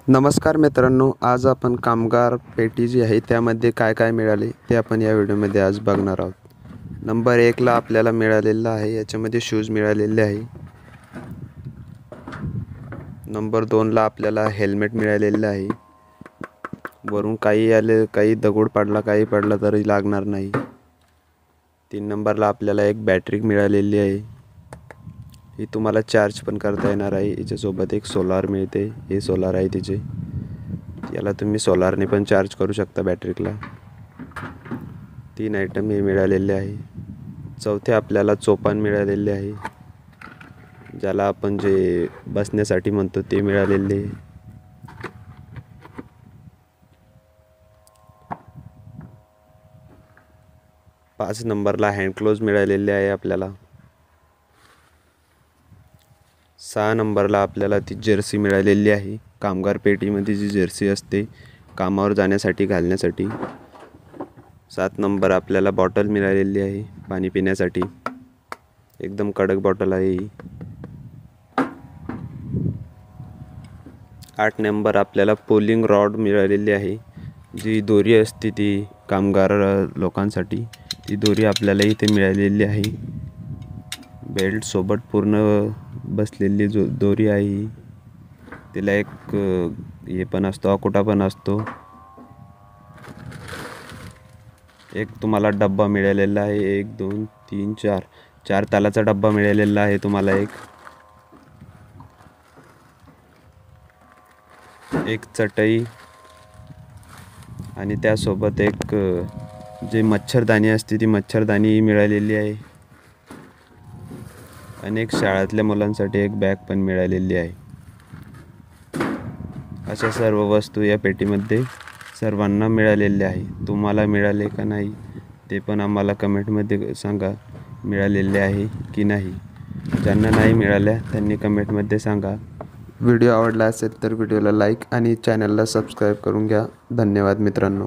नमस्कार मित्रांनो, आज आपण कामगार पेटी जी आहे त्यामध्ये काय काय मिळाले ते आपण या व्हिडिओमध्ये आज बघणार आहोत. नंबर 1ला आपल्याला मिळालेला आहे, याच्यामध्ये शूज मिळालेले आहे. नंबर 2ला आपल्याला हेल्मेट मिळालेलं आहे. वरून काही आले, काही दगड पडला, काही पडला तरी लागणार नाही. 3 नंबरला आपल्याला एक बॅटरी मिळालेली आहे. ही तुम्हाला चार्ज पण करता येणार आहे. याच्यासोबत एक सोलार मिळते, हे सोलार आहे तिचे, याला तुम्ही सोलारने पण चार्ज करू शकता बॅटरीला. 3 आयटम हे मिळालेले आहे. चौथे आपल्याला चोपान मिळालेले आहे, ज्याला आपण जे बसण्यासाठी म्हणतो ते मिळालेले. 5 नंबरला हँड ग्लोव्ज मिळालेले आहे आपल्याला. 6 नंबरला आपल्याला ती जर्सी मिळालेली आहे. कामगार पेटीमध्ये जी जर्सी असते कामावर जाण्यासाठी घालण्यासाठी. 7 नंबर आपल्याला बॉटल मिळालेली आहे पाणी पिण्यासाठी, एकदम कडक बॉटल आहे ही. 8 नंबर आपल्याला पोलिंग रॉड मिळालेली आहे, जी दोरी असते ती कामगार लोकांसाठी, ती दोरी आपल्याला इथे मिळालेली आहे. बेल्ट सोबत पूर्ण बसलेली दोरी आहे. तिला एक हे पण असतो, अकोटा पण असतो. एक तुम्हाला डब्बा मिळालेला आहे, 1 2 3 4 4 तालाचा डब्बा मिळालेला आहे तुम्हाला. एक चटई आणि त्यासोबत एक जे मच्छरदाणी असते ती मच्छरदाणी मिळालेली आहे. अनेक शाळेतल्या मुलांसाठी एक बॅग पण मिळालेली आहे. अशा सर्व वस्तू या पेटीमध्ये सर्वांना मिळालेल्या आहे. तुम्हाला मिळाले का नाही ते पण आम्हाला कमेंटमध्ये सांगा, मिळालेले आहे की नाही. ज्यांना नाही मिळाल्या त्यांनी कमेंटमध्ये सांगा. व्हिडिओ आवडला असेल तर व्हिडिओला लाईक आणि चॅनलला सबस्क्राईब करून घ्या. धन्यवाद मित्रांनो.